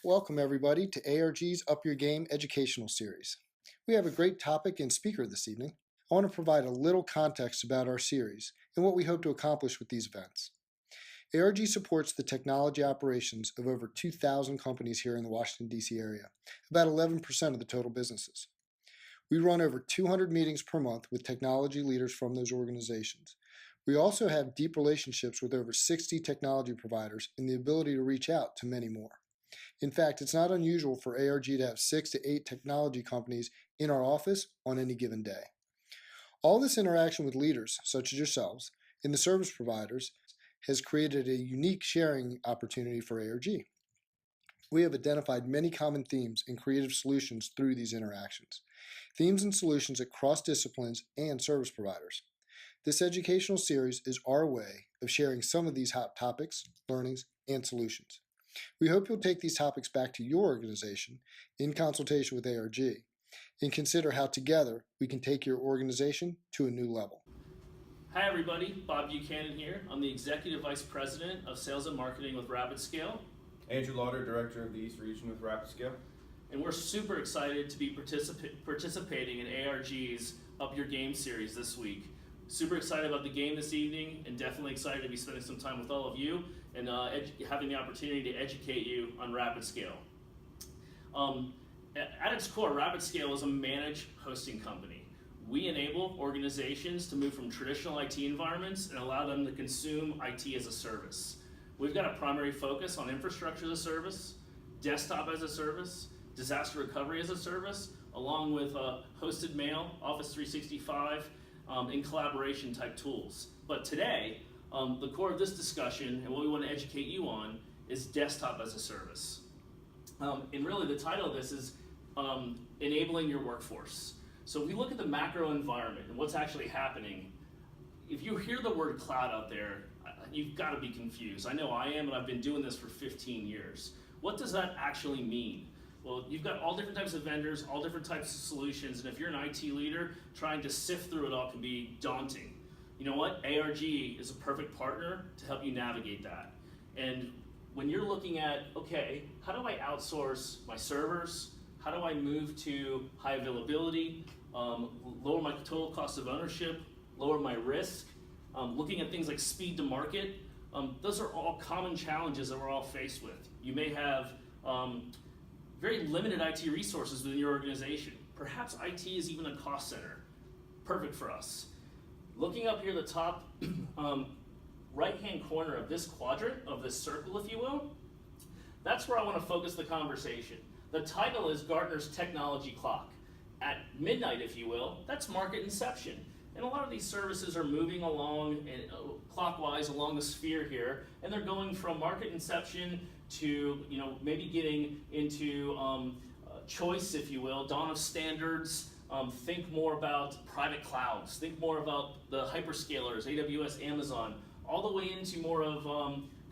Welcome, everybody, to ARG's Up Your Game educational series. We have a great topic and speaker this evening. I want to provide a little context about our series and what we hope to accomplish with these events. ARG supports the technology operations of over 2,000 companies here in the Washington, D.C. area, about 11% of the total businesses. We run over 200 meetings per month with technology leaders from those organizations. We also have deep relationships with over 60 technology providers and the ability to reach out to many more. In fact, it's not unusual for ARG to have 6 to 8 technology companies in our office on any given day. All this interaction with leaders, such as yourselves, and the service providers has created a unique sharing opportunity for ARG. We have identified many common themes and creative solutions through these interactions, themes and solutions across disciplines and service providers. This educational series is our way of sharing some of these hot topics, learnings, and solutions. We hope you'll take these topics back to your organization in consultation with ARG and consider how together we can take your organization to a new level. Hi everybody, Bob Buchanan here. I'm the Executive Vice President of Sales and Marketing with RapidScale. Andrew Lauder, Director of the East Region with RapidScale. And we're super excited to be participating in ARG's Up Your Game series this week. Super excited about the game this evening and definitely excited to be spending some time with all of you and having the opportunity to educate you on RapidScale. At its core, RapidScale is a managed hosting company. We enable organizations to move from traditional IT environments and allow them to consume IT as a service. We've got a primary focus on infrastructure as a service, desktop as a service, disaster recovery as a service, along with hosted mail, Office 365, and collaboration type tools. But today, the core of this discussion and what we want to educate you on is desktop as a service. And really the title of this is enabling your workforce. So if we look at the macro environment and what's actually happening, if you hear the word cloud out there, you've got to be confused. I know I am, and I've been doing this for 15 years. What does that actually mean? Well, you've got all different types of vendors, all different types of solutions, and if you're an IT leader, trying to sift through it all can be daunting. You know what? ARG is a perfect partner to help you navigate that. And when you're looking at, okay, how do I outsource my servers? How do I move to high availability, lower my total cost of ownership, lower my risk, looking at things like speed to market, those are all common challenges that we're all faced with. You may have very limited IT resources within your organization. Perhaps IT is even a cost center. Perfect for us. Looking up here at the top right-hand corner of this quadrant, of this circle, if you will, that's where I want to focus the conversation. The title is Gartner's Technology Clock. At midnight, if you will, that's market inception. And a lot of these services are moving along clockwise along the sphere here, and they're going from market inception to maybe getting into choice, if you will, dawn of standards. Think more about private clouds. Think more about the hyperscalers, AWS, Amazon, all the way into more of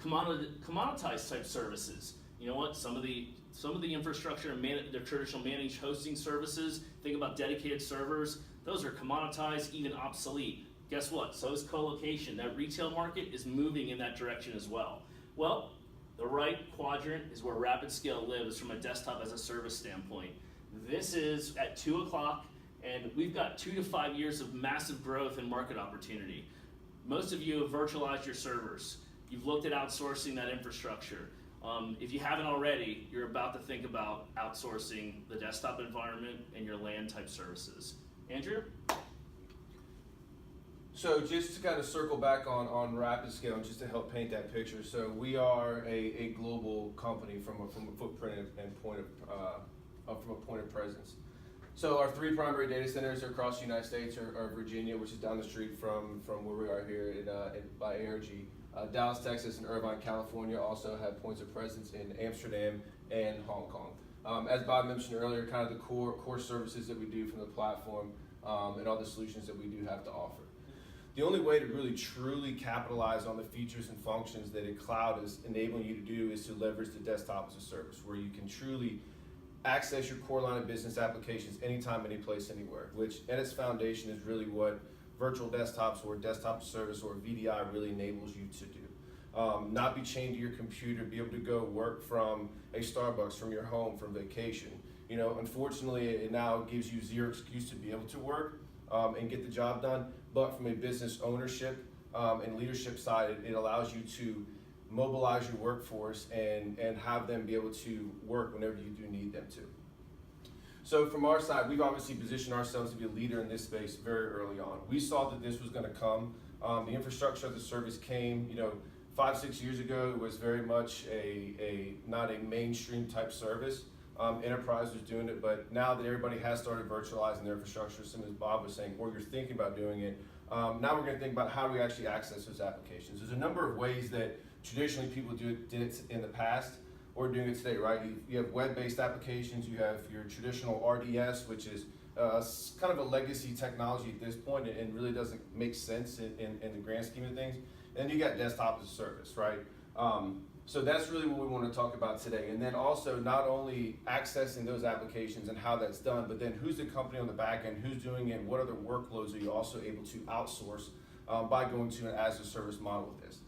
commoditized type services. You know what? Some of the infrastructure and their traditional managed hosting services. Think about dedicated servers. Those are commoditized, even obsolete. Guess what? So is co-location. That retail market is moving in that direction as well. Well, the right quadrant is where RapidScale lives from a desktop as a service standpoint. This is at 2 o'clock, and we've got 2 to 5 years of massive growth and market opportunity. Most of you have virtualized your servers. You've looked at outsourcing that infrastructure. If you haven't already, you're about to think about outsourcing the desktop environment and your LAN type services. Andrew? So just to kind of circle back on RapidScale, and just to help paint that picture. So we are a global company from a footprint and point of presence. So our 3 primary data centers across the United States are Virginia, which is down the street from where we are here by ARG. Dallas, Texas, and Irvine, California also have points of presence in Amsterdam and Hong Kong. As Bob mentioned earlier, kind of the core services that we do from the platform and all the solutions that we do have to offer. The only way to really truly capitalize on the features and functions that a cloud is enabling you to do is to leverage the desktop as a service, where you can truly access your core line of business applications anytime, any place, anywhere, which at its foundation is really what virtual desktops or desktop service or VDI really enables you to do. not be chained to your computer, be able to go work from a Starbucks, from your home, from vacation. Unfortunately, it now gives you zero excuse to be able to work and get the job done, but from a business ownership and leadership side, it allows you to mobilize your workforce and have them be able to work whenever you do need them to. So from our side, we've obviously positioned ourselves to be a leader in this space very early on. We saw that this was going to come. The infrastructure as a service came, 5-6 years ago. It was very much not a mainstream type service. Enterprise was doing it, but now that everybody has started virtualizing their infrastructure, as Bob was saying, or you're thinking about doing it, now we're going to think about how do we actually access those applications. There's a number of ways that traditionally people did it in the past or doing it today, right? You have web-based applications, you have your traditional RDS, which is kind of a legacy technology at this point and really doesn't make sense in the grand scheme of things. And then you got desktop as a service, right? So that's really what we want to talk about today. And then also not only accessing those applications and how that's done, but then who's the company on the back end, who's doing it, what other workloads are you also able to outsource by going to an as a service model with this.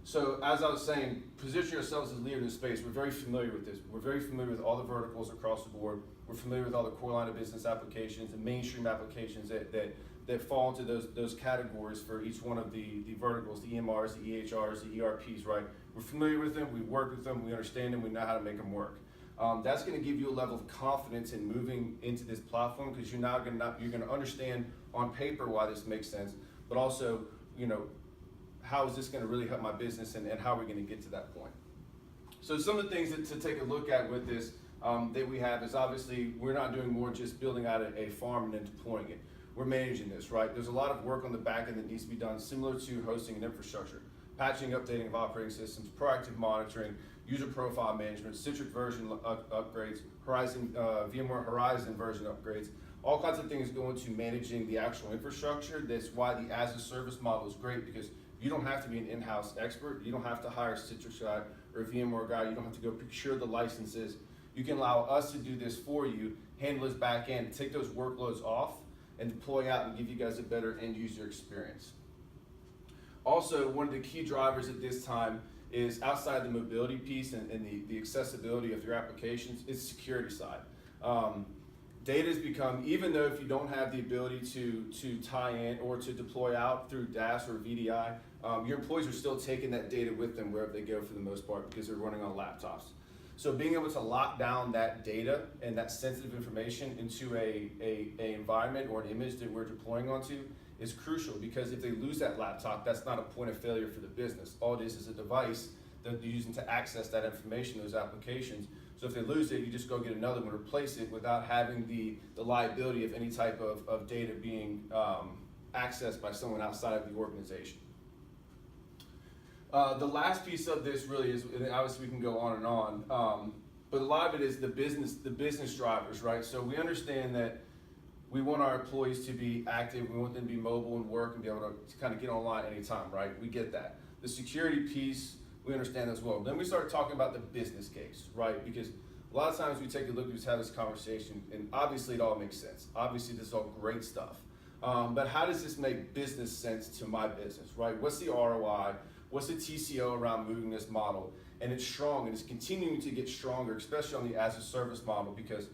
So as I was saying, position yourselves as a leader in this space. We're very familiar with this. We're very familiar with all the verticals across the board. We're familiar with all the core line of business applications and mainstream applications that fall into those categories for each one of the verticals, the EMRs, the EHRs, the ERPs, right? We're familiar with them, we work with them, we understand them, we know how to make them work. That's going to give you a level of confidence in moving into this platform because you're going to understand on paper why this makes sense, but also, how is this going to really help my business and how are we going to get to that point? So some of the things to take a look at with this that we have is obviously we're not doing more just building out a farm and then deploying it. We're managing this, right? There's a lot of work on the back end that needs to be done similar to hosting and infrastructure. Patching, updating of operating systems, proactive monitoring, user profile management, Citrix version upgrades, VMware Horizon version upgrades, all kinds of things go into managing the actual infrastructure. That's why the as a service model is great because you don't have to be an in-house expert. You don't have to hire a Citrix guy or a VMware guy. You don't have to go procure the licenses. You can allow us to do this for you, handle this back end, take those workloads off, and deploy out and give you guys a better end user experience. Also, one of the key drivers at this time is outside the mobility piece and the accessibility of your applications, it's security side. Data has become, even though if you don't have the ability to tie in or to deploy out through DaaS or VDI, your employees are still taking that data with them wherever they go for the most part because they're running on laptops. So being able to lock down that data and that sensitive information into a environment or an image that we're deploying onto is crucial because if they lose that laptop, that's not a point of failure for the business. All it is a device that they're using to access that information, those applications. So if they lose it, you just go get another one, replace it without having the liability of any type of data being accessed by someone outside of the organization. The last piece of this really is, and obviously we can go on and on, but a lot of it is the business drivers, right? So we understand that we want our employees to be active, we want them to be mobile and work and be able to kind of get online anytime, right? We get that. The security piece, we understand as well. Then we start talking about the business case, right? Because a lot of times we take a look, we just have this conversation, and obviously it all makes sense. Obviously this is all great stuff. But how does this make business sense to my business, right? What's the ROI? What's the TCO around moving this model? And it's strong, and it's continuing to get stronger, especially on the as a service model, because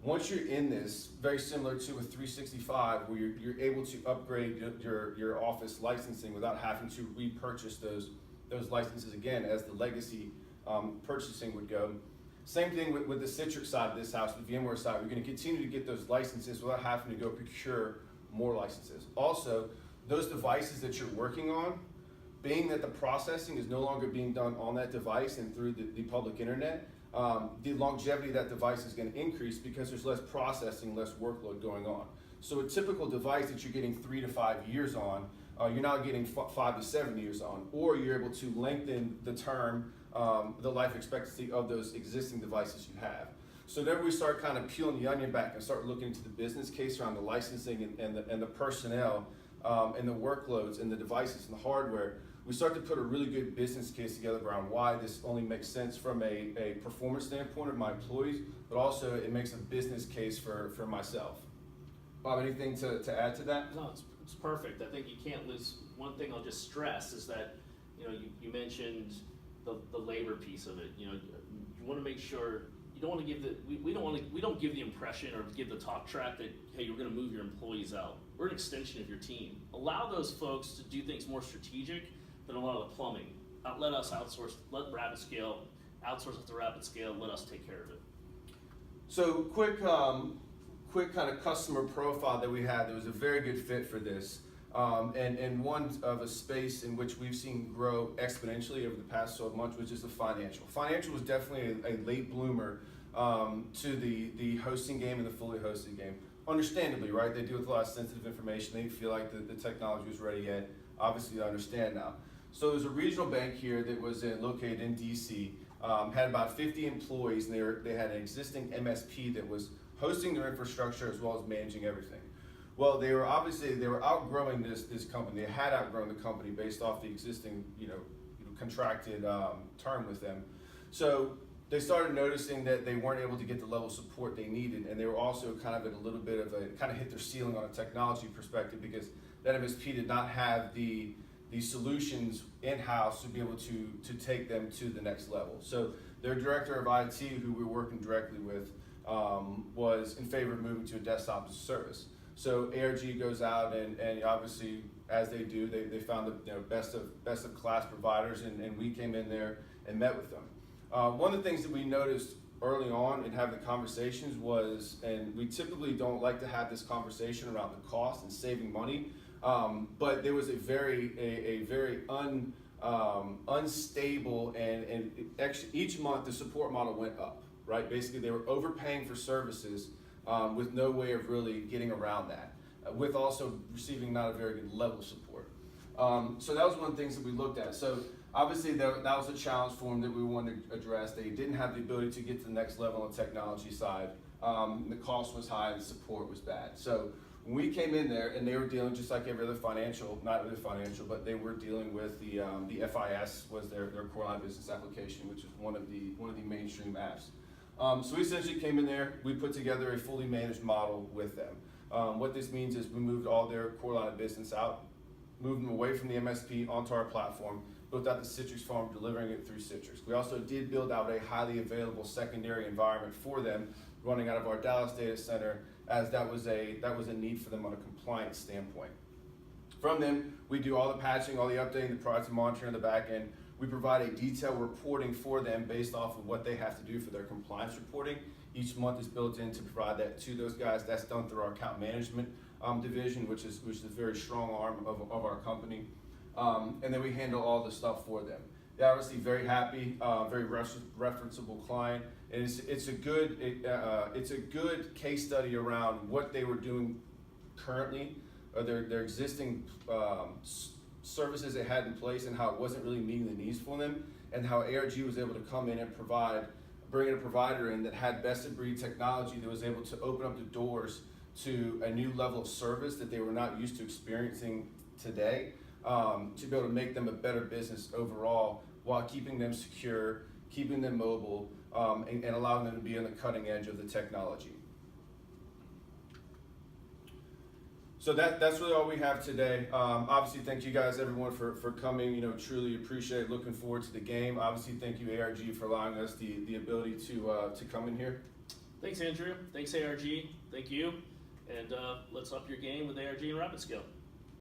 once you're in this, very similar to a 365, where you're able to upgrade your Office licensing without having to repurchase those licenses again, as the legacy purchasing would go. Same thing with the Citrix side of this house, the VMware side. We're going to continue to get those licenses without having to go procure more licenses. Also, those devices that you're working on, being that the processing is no longer being done on that device and through the public internet, the longevity of that device is going to increase because there's less processing, less workload going on. So a typical device that you're getting 3 to 5 years on, you're now getting 5 to 7 years on, or you're able to lengthen the term, the life expectancy of those existing devices you have. So then we start kind of peeling the onion back and start looking into the business case around the licensing and the personnel and the workloads and the devices and the hardware. We start to put a really good business case together around why this only makes sense from a performance standpoint of my employees, but also it makes a business case for myself. Bob, anything to add to that? No, it's perfect. I think you can't lose. One thing I'll just stress is that You mentioned the labor piece of it. You want to make sure you don't want to give we don't give the impression or give the talk track that, hey, you're going to move your employees out. We're an extension of your team. Allow those folks to do things more strategic than a lot of the plumbing. Let us outsource. Let RapidScale outsource it to RapidScale. Let us take care of it. So quick kind of customer profile that we had that was a very good fit for this. And one of a space in which we've seen grow exponentially over the past 12 months, which is the financial. Financial was definitely a late bloomer to the hosting game and the fully hosted game. Understandably, right? They deal with a lot of sensitive information. They didn't feel like the technology was ready yet. Obviously, they understand now. So there's a regional bank here that was located in DC, had about 50 employees, and they had an existing MSP that was hosting their infrastructure as well as managing everything. Well, they were outgrowing this company. They had outgrown the company based off the existing, contracted term with them. So they started noticing that they weren't able to get the level of support they needed, and they were also kind of at a little bit of hit their ceiling on a technology perspective because that MSP did not have the solutions in-house to be able to take them to the next level. So their director of IT, who we were working directly with, was in favor of moving to a desktop as a service. So ARG goes out and obviously, as they do, they found the best of class providers, and we came in there and met with them. One of the things that we noticed early on in having the conversations was, and we typically don't like to have this conversation around the cost and saving money, but there was a very unstable and actually each month the support model went up, right? Basically they were overpaying for services with no way of really getting around that, with also receiving not a very good level of support. So that was one of the things that we looked at. So obviously that was a challenge for them that we wanted to address. They didn't have the ability to get to the next level on the technology side. The cost was high and the support was bad. So when we came in there, and they were dealing just like every other financial, not really financial, but they were dealing with the FIS was their core line business application, which is one of the mainstream apps. So we essentially came in there, we put together a fully managed model with them. What this means is we moved all their core line of business out, moved them away from the MSP onto our platform, built out the Citrix farm, delivering it through Citrix. We also did build out a highly available secondary environment for them, running out of our Dallas data center, as that was a need for them on a compliance standpoint. From them, we do all the patching, all the updating, the product monitoring on the back end. We provide a detailed reporting for them based off of what they have to do for their compliance reporting. Each month is built in to provide that to those guys. That's done through our account management division, which is a very strong arm of our company. And then we handle all the stuff for them. They're obviously very happy, very referenceable client, and it's a good case study around what they were doing currently, or their existing services they had in place, and how it wasn't really meeting the needs for them, and how ARG was able to come in and bring in a provider in that had best of breed technology that was able to open up the doors to a new level of service that they were not used to experiencing today, to be able to make them a better business overall while keeping them secure, keeping them mobile, and allowing them to be on the cutting edge of the technology. So that's really all we have today. Obviously, thank you guys, everyone, for coming. Truly appreciate it. Looking forward to the game. Obviously, thank you, ARG, for allowing us the ability to come in here. Thanks, Andrew. Thanks, ARG. Thank you. And let's up your game with ARG and RapidScale.